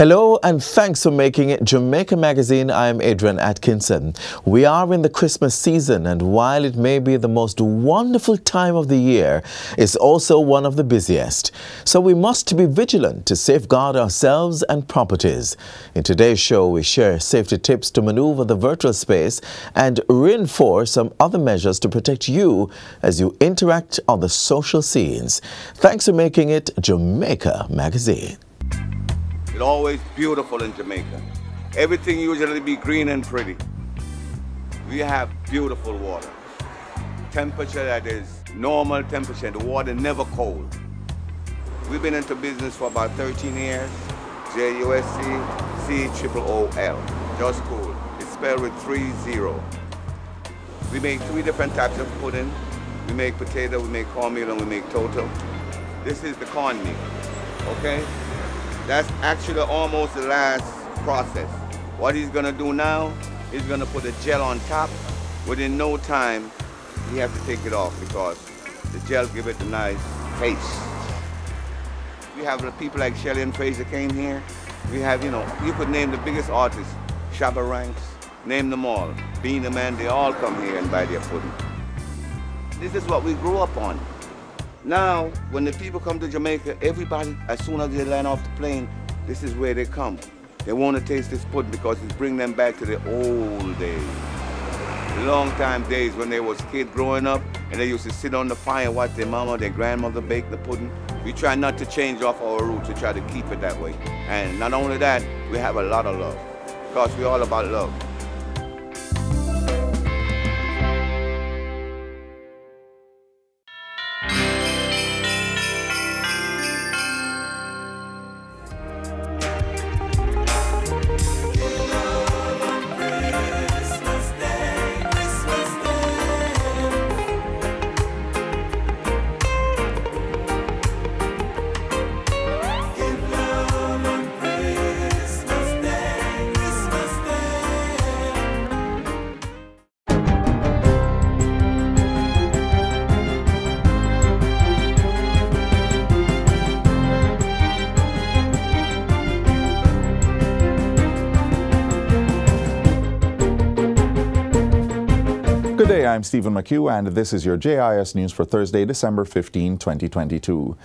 Hello and thanks for making it Jamaica Magazine. I'm Adrian Atkinson. We are in the Christmas season, and while it may be the most wonderful time of the year, it's also one of the busiest. So we must be vigilant to safeguard ourselves and properties. In today's show, we share safety tips to maneuver the virtual space and reinforce some other measures to protect you as you interact on the social scenes. Thanks for making it Jamaica Magazine. It's always beautiful in Jamaica. Everything usually be green and pretty. We have beautiful water. Temperature that is normal temperature. The water never cold. We've been into business for about 13 years. JUSC-COOL. Just cool. It's spelled with 3 0. We make 3 different types of pudding. We make potato, we make cornmeal, and we make toto. This is the cornmeal, okay? That's actually almost the last process. What he's gonna do now, he's gonna put a gel on top. Within no time, he has to take it off because the gel give it a nice taste. We have people like Shelley and Fraser came here. We have, you could name the biggest artists, Shabba Ranks, name them all. Being the Man, they all come here and buy their pudding. This is what we grew up on. Now, when the people come to Jamaica, everybody, as soon as they land off the plane, this is where they come. They want to taste this pudding because it's bringing them back to the old days. The long time days when they was kids growing up and they used to sit on the fire and watch their mama, their grandmother bake the pudding. We try not to change off our roots, we try to keep it that way. And not only that, we have a lot of love because we're all about love. Good day, I'm Stephen McHugh, and this is your JIS News for Thursday, December 15, 2022.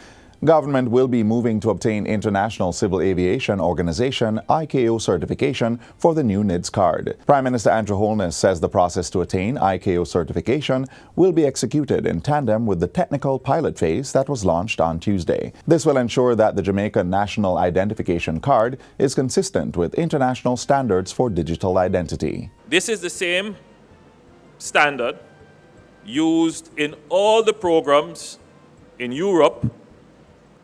Government will be moving to obtain International Civil Aviation Organization ICAO certification for the new NIDS card. Prime Minister Andrew Holness says the process to attain ICAO certification will be executed in tandem with the technical pilot phase that was launched on Tuesday. This will ensure that the Jamaica National Identification Card is consistent with international standards for digital identity. This is the same standard used in all the programs in Europe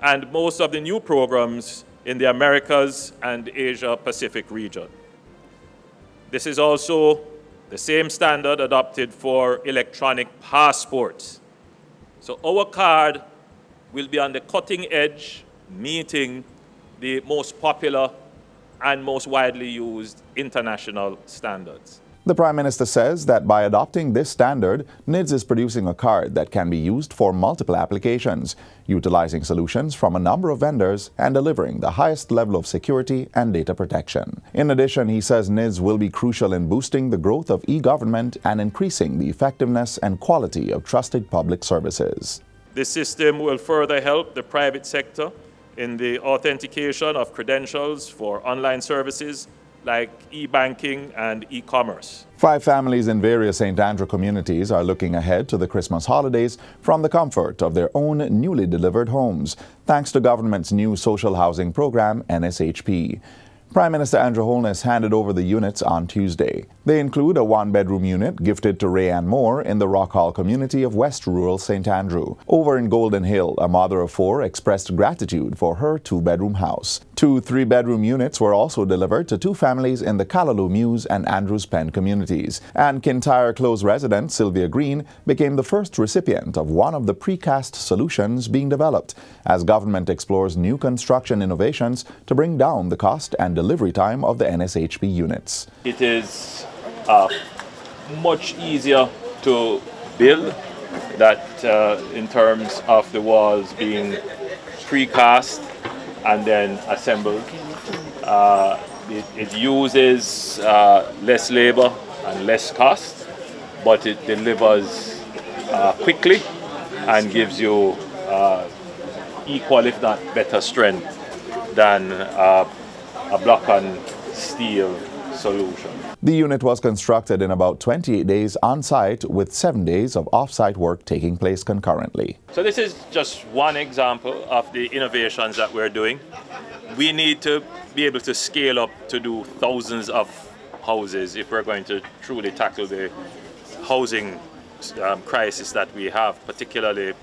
and most of the new programs in the Americas and Asia Pacific region. This is also the same standard adopted for electronic passports. So our card will be on the cutting edge, meeting the most popular and most widely used international standards. The Prime Minister says that by adopting this standard, NIDS is producing a card that can be used for multiple applications, utilizing solutions from a number of vendors and delivering the highest level of security and data protection. In addition, he says NIDS will be crucial in boosting the growth of e-government and increasing the effectiveness and quality of trusted public services. This system will further help the private sector in the authentication of credentials for online services like e-banking and e-commerce. 5 families in various St. Andrew communities are looking ahead to the Christmas holidays from the comfort of their own newly delivered homes, thanks to government's new social housing program, NSHP. Prime Minister Andrew Holness handed over the units on Tuesday. They include a 1-bedroom unit gifted to Rayanne Moore in the Rock Hall community of West Rural St. Andrew. Over in Golden Hill, a mother of 4 expressed gratitude for her 2-bedroom house. 2 3-bedroom units were also delivered to 2 families in the Callaloo Mews and Andrews Pen communities. And Kintyre Close resident Sylvia Green became the first recipient of one of the precast solutions being developed as government explores new construction innovations to bring down the cost and delivery time of the NSHP units. It is much easier to build that in terms of the walls being precast and then assembled. It uses less labor and less cost, but it delivers quickly and gives you equal, if not better, strength than a block and steel solution. The unit was constructed in about 28 days on-site, with 7 days of off-site work taking place concurrently. So this is just one example of the innovations that we're doing. We need to be able to scale up to do thousands of houses if we're going to truly tackle the housing crisis that we have, particularly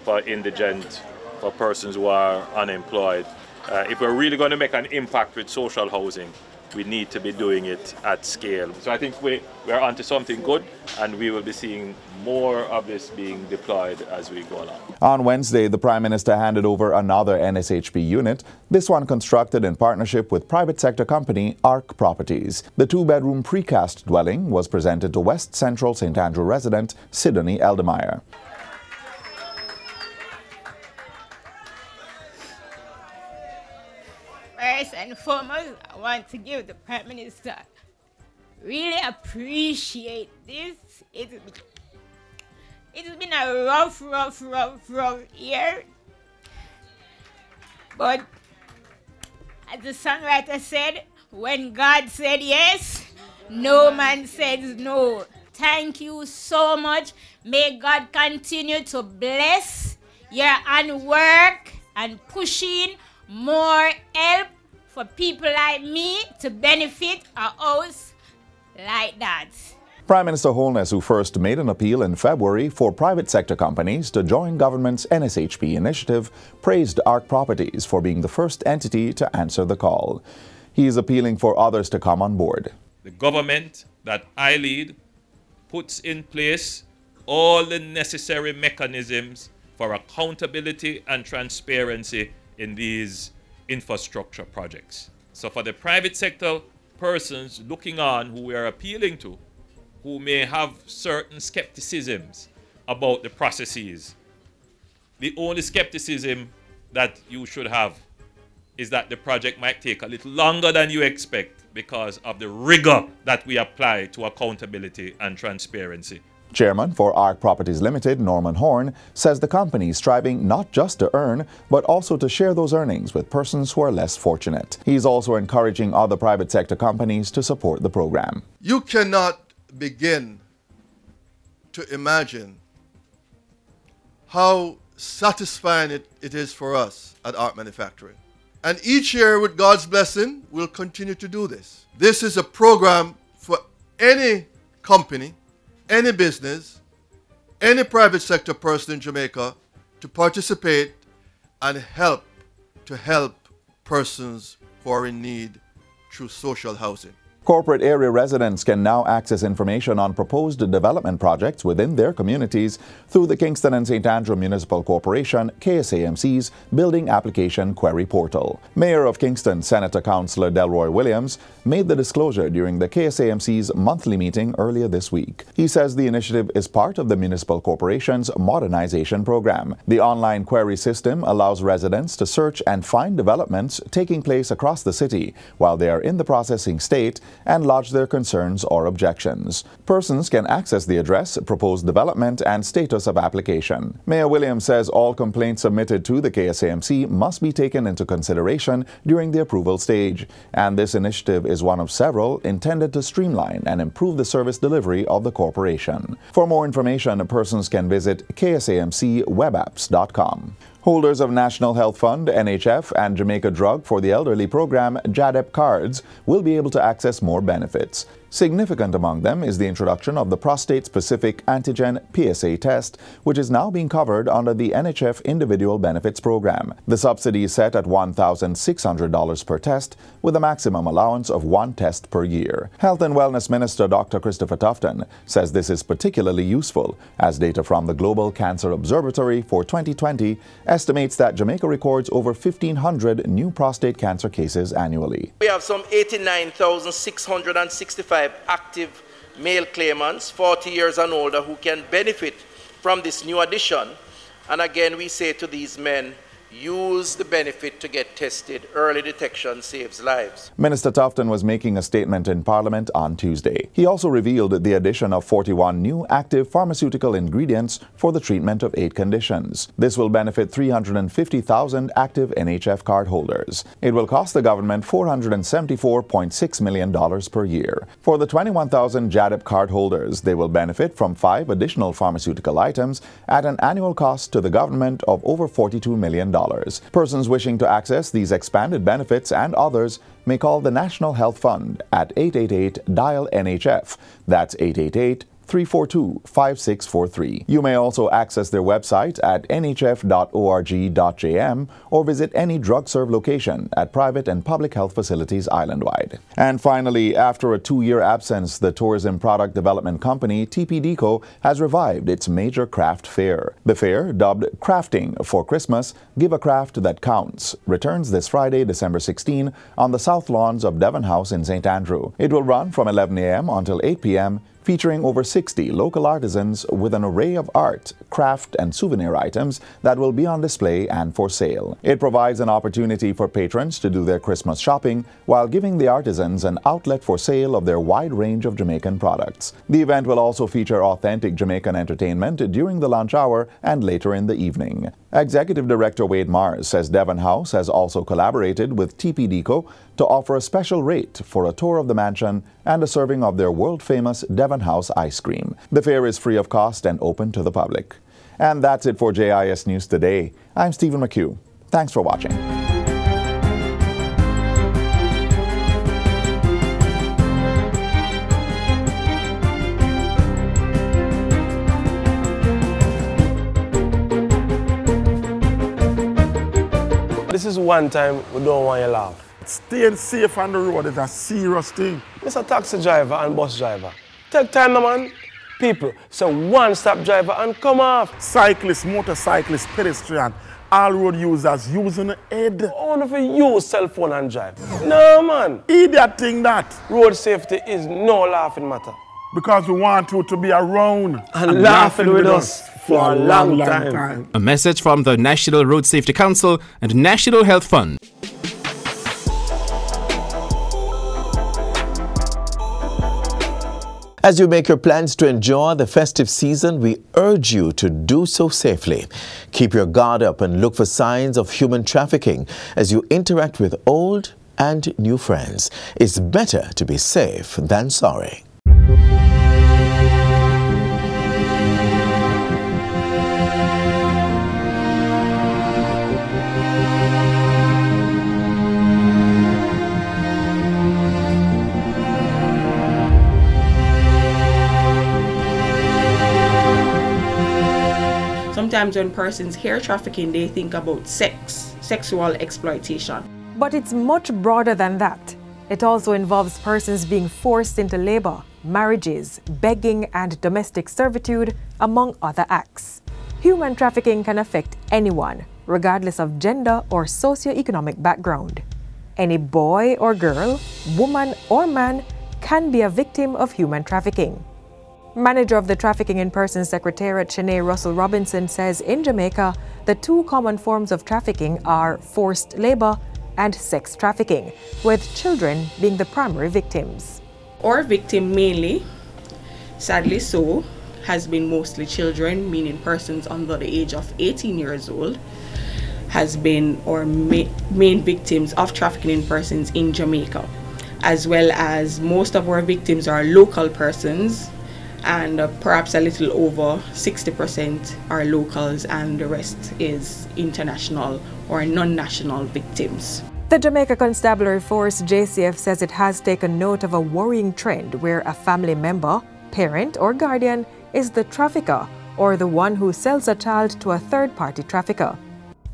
for indigent, for persons who are unemployed. If we're really going to make an impact with social housing, we need to be doing it at scale. So I think we're onto something good, and we will be seeing more of this being deployed as we go along. On Wednesday, the Prime Minister handed over another NSHP unit, this one constructed in partnership with private sector company ARC Properties. The two-bedroom precast dwelling was presented to West Central St. Andrew resident Sidonie Eldemeyer. First and foremost, I want to give the Prime Minister really appreciate this. It's been a rough year. But as the songwriter said, when God said yes, no man says no. Thank you so much. May God continue to bless your work and pushing more help for people like me to benefit a house like that. Prime Minister Holness, who first made an appeal in February for private sector companies to join government's NSHP initiative, praised ARC Properties for being the first entity to answer the call. He is appealing for others to come on board. The government that I lead puts in place all the necessary mechanisms for accountability and transparency in these infrastructure projects. So for the private sector persons looking on who we are appealing to, who may have certain skepticisms about the processes, the only skepticism that you should have is that the project might take a little longer than you expect because of the rigor that we apply to accountability and transparency. Chairman for ARC Properties Limited, Norman Horn, says the company is striving not just to earn, but also to share those earnings with persons who are less fortunate. He's also encouraging other private sector companies to support the program. You cannot begin to imagine how satisfying it is for us at ARC Manufacturing. And each year, with God's blessing, we'll continue to do this. This is a program for any company, any business, any private sector person in Jamaica to participate and help persons who are in need through social housing. Corporate area residents can now access information on proposed development projects within their communities through the Kingston and St. Andrew Municipal Corporation, KSAMC's Building Application Query Portal. Mayor of Kingston, Senator Councillor Delroy Williams, made the disclosure during the KSAMC's monthly meeting earlier this week. He says the initiative is part of the Municipal Corporation's modernization program. The online query system allows residents to search and find developments taking place across the city while they are in the processing state and lodge their concerns or objections. Persons can access the address, proposed development, and status of application. Mayor Williams says all complaints submitted to the KSAMC must be taken into consideration during the approval stage, and this initiative is one of several intended to streamline and improve the service delivery of the corporation. For more information, persons can visit ksamcwebapps.com. Holders of National Health Fund, NHF, and Jamaica Drug for the Elderly program, JADEP cards, will be able to access more benefits. Significant among them is the introduction of the prostate-specific antigen PSA test, which is now being covered under the NHF Individual Benefits Program. The subsidy is set at $1,600 per test, with a maximum allowance of 1 test per year. Health and Wellness Minister Dr. Christopher Tufton says this is particularly useful, as data from the Global Cancer Observatory for 2020 estimates that Jamaica records over 1,500 new prostate cancer cases annually. We have some 89,665 active male claimants, 40 years and older, who can benefit from this new addition. And again, we say to these men, use the benefit to get tested. Early detection saves lives. Minister Tufton was making a statement in Parliament on Tuesday. He also revealed the addition of 41 new active pharmaceutical ingredients for the treatment of 8 conditions. This will benefit 350,000 active NHF card holders. It will cost the government $474.6 million per year. For the 21,000 JADIP card holders, they will benefit from 5 additional pharmaceutical items at an annual cost to the government of over $42 million. Persons wishing to access these expanded benefits and others may call the National Health Fund at 888-DIAL-NHF. That's 888-342-5643. You may also access their website at nhf.org.jm or visit any DrugServe location at private and public health facilities island-wide. And finally, after a 2-year absence, the tourism product development company TPDCO has revived its major craft fair. The fair, dubbed Crafting for Christmas, Give a Craft That Counts, returns this Friday, December 16, on the south lawns of Devon House in St. Andrew. It will run from 11 a.m. until 8 p.m., featuring over 60 local artisans with an array of art, craft, and souvenir items that will be on display and for sale. It provides an opportunity for patrons to do their Christmas shopping while giving the artisans an outlet for sale of their wide range of Jamaican products. The event will also feature authentic Jamaican entertainment during the lunch hour and later in the evening. Executive Director Wade Mars says Devon House has also collaborated with TPDCO to offer a special rate for a tour of the mansion and a serving of their world-famous Devon House ice cream. The fair is free of cost and open to the public. And that's it for JIS News Today. I'm Stephen McHugh. Thanks for watching. This is one time we don't want you to laugh. Staying safe on the road is a serious thing. Mr. Taxi driver and bus driver, take time, man. People, so one-stop driver and come off. Cyclists, motorcyclists, pedestrian, all road users using the head. Only if you use cell phone and drive. No, man. Idiot thing that. Road safety is no laughing matter. Because we want you to be around and laughing with us for a long time. A message from the National Road Safety Council and National Health Fund. As you make your plans to enjoy the festive season, we urge you to do so safely. Keep your guard up and look for signs of human trafficking as you interact with old and new friends. It's better to be safe than sorry. Sometimes when persons hear trafficking, they think about sex, sexual exploitation. But it's much broader than that. It also involves persons being forced into labor, marriages, begging, and domestic servitude, among other acts. Human trafficking can affect anyone, regardless of gender or socioeconomic background. Any boy or girl, woman or man can be a victim of human trafficking. Manager of the Trafficking in Persons Secretariat, Shanae Russell Robinson, says in Jamaica, the 2 common forms of trafficking are forced labor and sex trafficking, with children being the primary victims. Our victim mainly, sadly so, has been mostly children, meaning persons under the age of 18 years old, has been our main victims of trafficking in persons in Jamaica, as well as most of our victims are local persons, and perhaps a little over 60% are locals, and the rest is international or non-national victims. The Jamaica Constabulary Force, JCF, says it has taken note of a worrying trend where a family member, parent, or guardian is the trafficker or the one who sells a child to a third-party trafficker.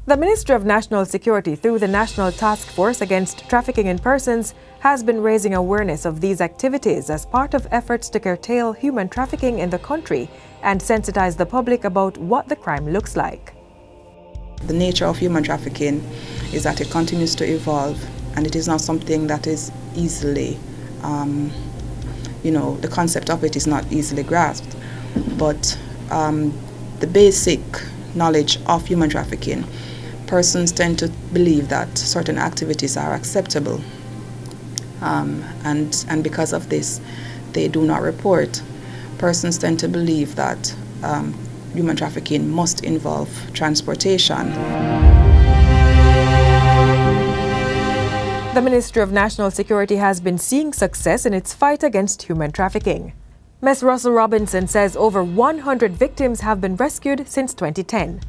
The Ministry of National Security, through the National Task Force Against Trafficking in Persons, has been raising awareness of these activities as part of efforts to curtail human trafficking in the country and sensitize the public about what the crime looks like. The nature of human trafficking is that it continues to evolve, and it is not something that is easily, the concept of it is not easily grasped. But the basic knowledge of human trafficking persons tend to believe that certain activities are acceptable, and because of this, they do not report. Persons tend to believe that human trafficking must involve transportation. The Ministry of National Security has been seeing success in its fight against human trafficking. Ms. Russell Robinson says over 100 victims have been rescued since 2010.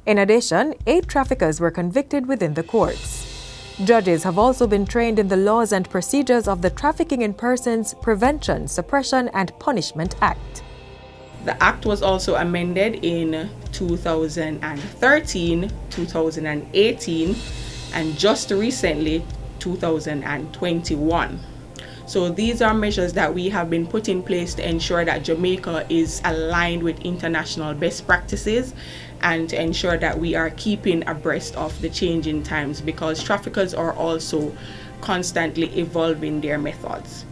In addition, 8 traffickers were convicted within the courts. Judges have also been trained in the laws and procedures of the Trafficking in Persons Prevention, Suppression and Punishment Act. The Act was also amended in 2013, 2018, and just recently, 2021. So these are measures that we have been put in place to ensure that Jamaica is aligned with international best practices and to ensure that we are keeping abreast of the changing times, because traffickers are also constantly evolving their methods.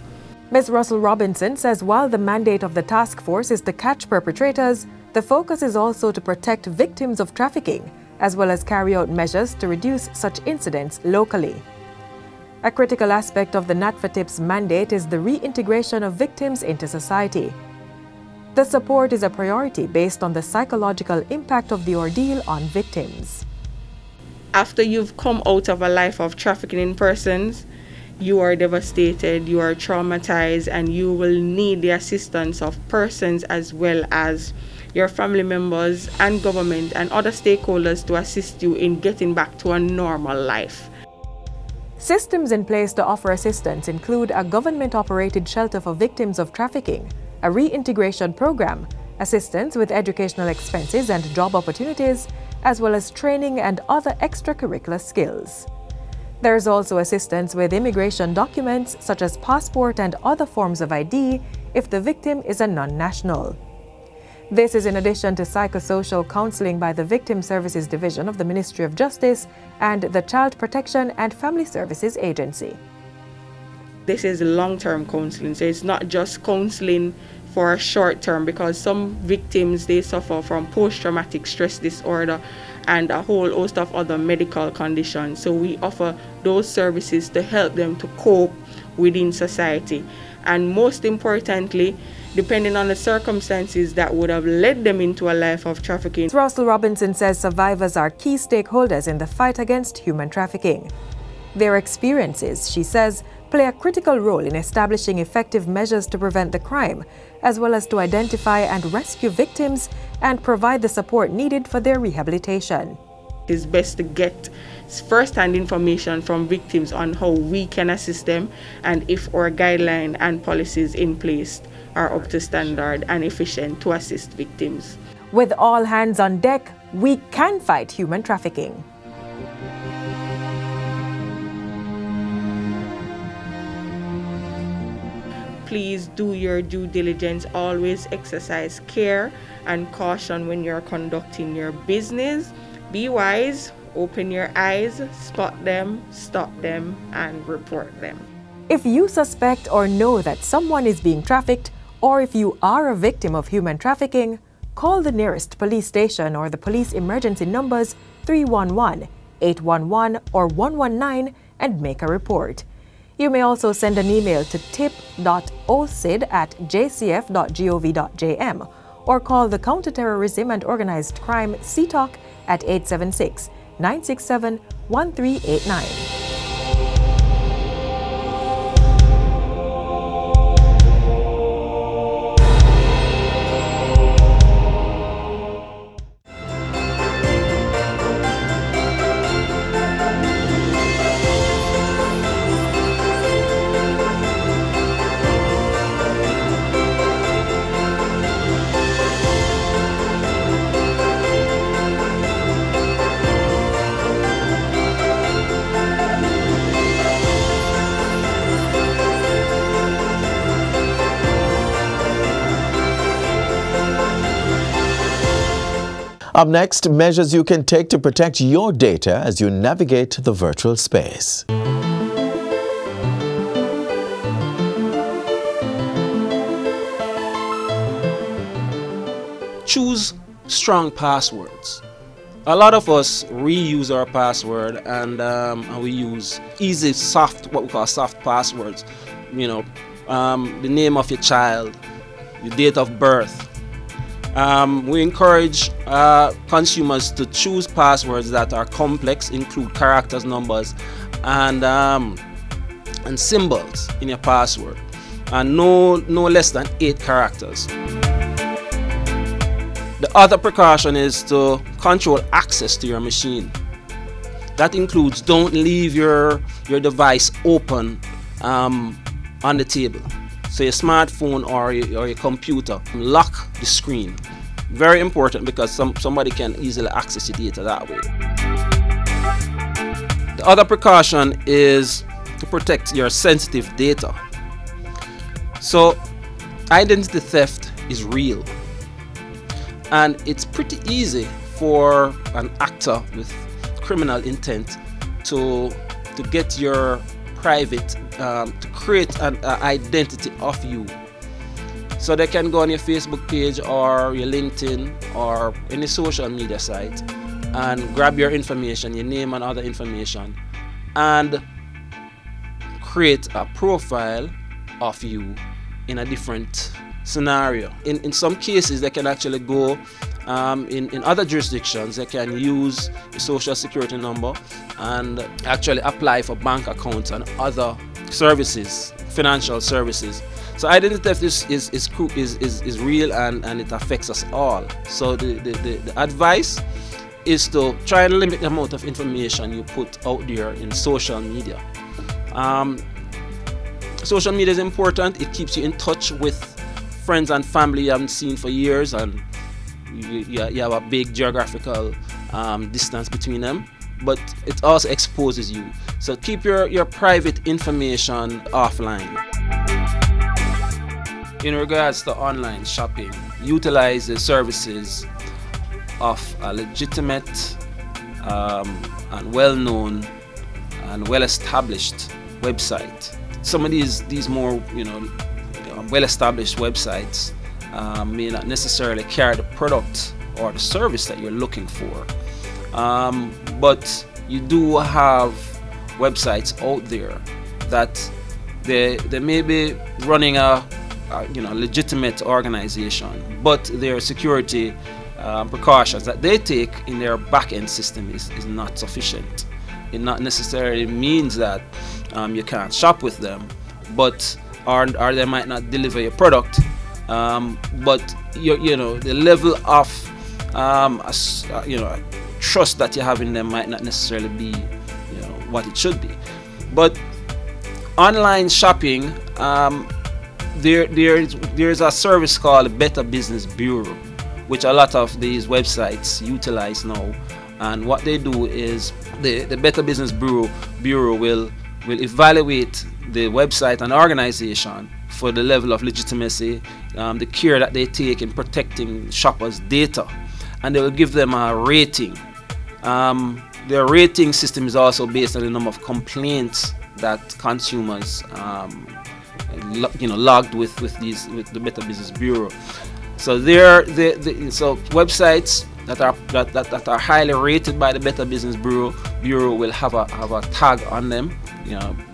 Ms. Russell Robinson says while the mandate of the task force is to catch perpetrators, the focus is also to protect victims of trafficking, as well as carry out measures to reduce such incidents locally. A critical aspect of the NATFATIP's mandate is the reintegration of victims into society. The support is a priority based on the psychological impact of the ordeal on victims. After you've come out of a life of trafficking in persons, you are devastated, you are traumatized, and you will need the assistance of persons as well as your family members and government and other stakeholders to assist you in getting back to a normal life. Systems in place to offer assistance include a government-operated shelter for victims of trafficking, a reintegration program, assistance with educational expenses and job opportunities, as well as training and other extracurricular skills. There is also assistance with immigration documents such as passport and other forms of ID if the victim is a non-national. This is in addition to psychosocial counseling by the Victim Services Division of the Ministry of Justice and the Child Protection and Family Services Agency. This is long-term counseling, so it's not just counseling for a short term, because some victims, they suffer from post-traumatic stress disorder and a whole host of other medical conditions. So we offer those services to help them to cope within society. And most importantly, depending on the circumstances that would have led them into a life of trafficking. Russell Robinson says survivors are key stakeholders in the fight against human trafficking. Their experiences, she says, play a critical role in establishing effective measures to prevent the crime, as well as to identify and rescue victims and provide the support needed for their rehabilitation. It's best to get first-hand information from victims on how we can assist them and if our guidelines and policies in place are up to standard and efficient to assist victims. With all hands on deck, we can fight human trafficking. Please do your due diligence. Always exercise care and caution when you're conducting your business. Be wise, open your eyes, spot them, stop them, and report them. If you suspect or know that someone is being trafficked, or if you are a victim of human trafficking, call the nearest police station or the police emergency numbers 311, 811, or 119 and make a report. You may also send an email to tip.ocid@jcf.gov.jm or call the Counterterrorism and Organized Crime CTOC at 876-967-1389. Up next, measures you can take to protect your data as you navigate the virtual space. Choose strong passwords. A lot of us reuse our password, and we use easy what we call soft passwords. You know, the name of your child, your date of birth. We encourage consumers to choose passwords that are complex, include characters, numbers, and symbols in your password, and no less than 8 characters. The other precaution is to control access to your machine. That includes don't leave your device open on the table. So your smartphone or your computer, lock the screen. Very important, because somebody can easily access your data that way. The other precaution is to protect your sensitive data. So identity theft is real. And it's pretty easy for an actor with criminal intent to get your private, to create an identity of you. So they can go on your Facebook page or your LinkedIn or any social media site and grab your information, your name and other information, and create a profile of you in a different scenario. In some cases, they can actually go in other jurisdictions, they can use the social security number and actually apply for bank accounts and other services, financial services. So identity theft is real, and it affects us all. So the advice is to try and limit the amount of information you put out there in social media. Social media is important. It keeps you in touch with friends and family you haven't seen for years, and you have a big geographical distance between them, but it also exposes you. So keep your private information offline. In regards to online shopping, utilize the services of a legitimate and well-known and well-established website. Some of these more well-established websites may not necessarily carry the product or the service that you're looking for, but you do have websites out there that they may be running a legitimate organization, but their security precautions that they take in their back-end system is not sufficient. It not necessarily means that you can't shop with them, but or they might not deliver your product, but the level of trust that you have in them might not necessarily be what it should be. But online shopping, there's a service called Better Business Bureau, which a lot of these websites utilize now. And what they do is the Better Business Bureau will evaluate the website and organization for the level of legitimacy, the care that they take in protecting shoppers' data, and they will give them a rating. Their rating system is also based on the number of complaints that consumers logged with the Better Business Bureau. So so websites that are highly rated by the Better Business Bureau will have a tag on them,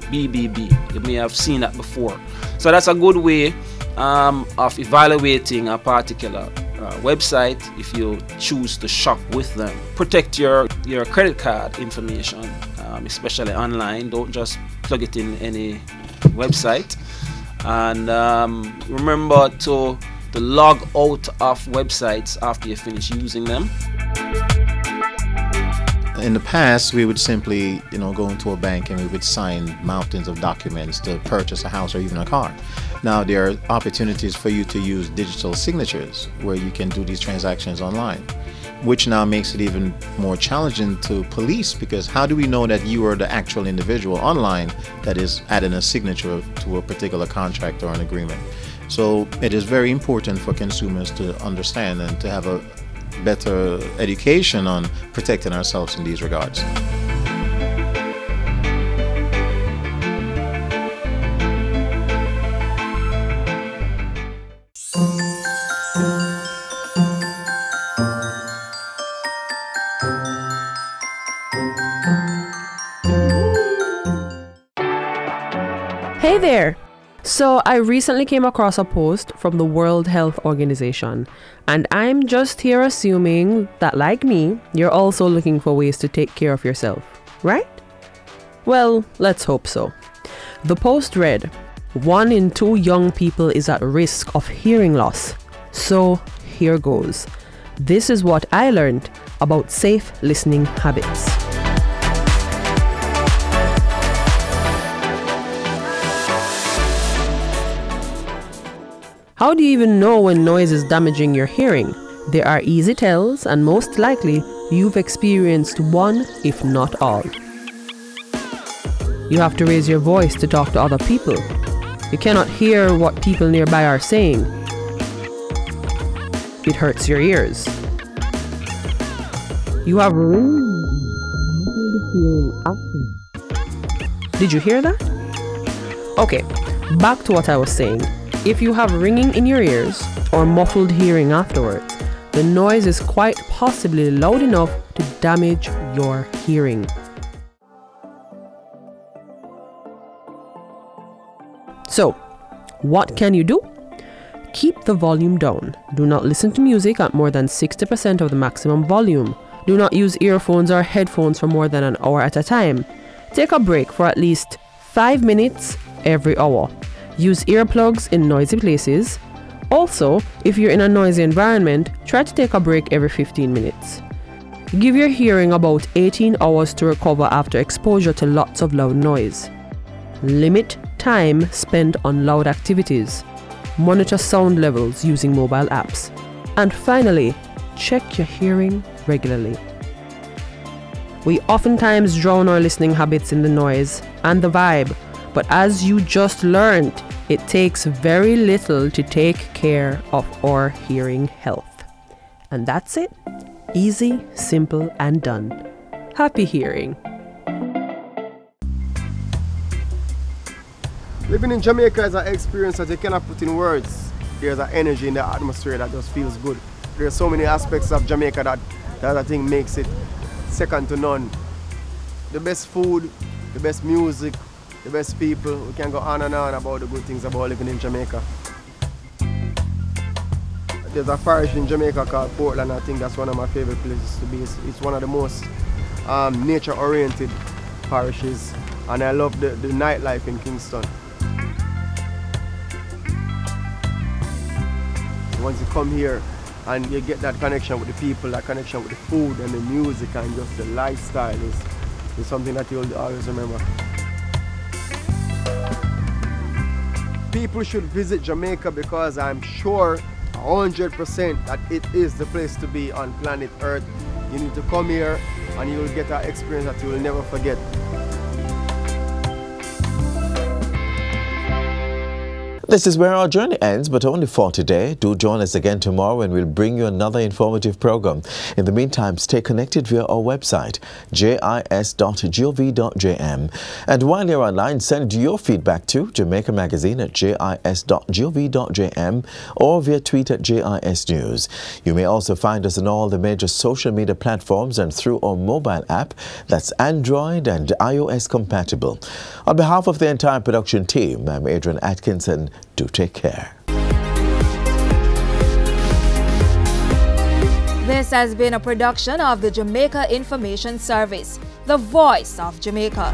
BBB. You may have seen that before. So that's a good way of evaluating a particular website if you choose to shop with them. Protect your credit card information, especially online. Don't just plug it in any website. And remember to log out of websites after you finish using them. In the past, we would simply, go into a bank and we would sign mountains of documents to purchase a house or even a car. Now there are opportunities for you to use digital signatures where you can do these transactions online, which now makes it even more challenging to police, because how do we know that you are the actual individual online that is adding a signature to a particular contract or an agreement? So it is very important for consumers to understand and to have a better education on protecting ourselves in these regards. So I recently came across a post from the World Health Organization, and I'm just here assuming that, like me, you're also looking for ways to take care of yourself, right? Well, let's hope so. The post read, 1 in 2 young people is at risk of hearing loss. So here goes. This is what I learned about safe listening habits. How do you even know when noise is damaging your hearing? There are easy tells, and most likely you've experienced one, if not all. You have to raise your voice to talk to other people. You cannot hear what people nearby are saying. It hurts your ears. You have ringing hearing after. Did you hear that? Okay, back to what I was saying. If you have ringing in your ears or muffled hearing afterwards, the noise is quite possibly loud enough to damage your hearing. So, what can you do? Keep the volume down. Do not listen to music at more than 60% of the maximum volume. Do not use earphones or headphones for more than an hour at a time. Take a break for at least 5 minutes every hour. Use earplugs in noisy places. Also, if you're in a noisy environment, try to take a break every 15 minutes. Give your hearing about 18 hours to recover after exposure to lots of loud noise. Limit time spent on loud activities. Monitor sound levels using mobile apps. And finally, check your hearing regularly. We oftentimes drown our listening habits in the noise and the vibe. But as you just learned, it takes very little to take care of our hearing health. And that's it. Easy, simple, and done. Happy hearing. Living in Jamaica is an experience that you cannot put in words. There's an energy in the atmosphere that just feels good. There are so many aspects of Jamaica that I think makes it second to none. The best food, the best music, the best people. We can go on and on about the good things about living in Jamaica. There's a parish in Jamaica called Portland. I think that's one of my favorite places to be. It's one of the most nature-oriented parishes, and I love the nightlife in Kingston. Once you come here and you get that connection with the people, that connection with the food and the music and just the lifestyle is something that you'll always remember. People should visit Jamaica because I'm sure 100% that it is the place to be on planet Earth. You need to come here and you will get an experience that you will never forget. This is where our journey ends, but only for today. Do join us again tomorrow and we'll bring you another informative program. In the meantime, stay connected via our website, jis.gov.jm. And while you're online, send your feedback to Jamaica Magazine at jis.gov.jm or via tweet at JIS News. You may also find us on all the major social media platforms and through our mobile app that's Android and iOS compatible. On behalf of the entire production team, I'm Adrian Atkinson. Do take care. This has been a production of the Jamaica Information Service, the voice of Jamaica.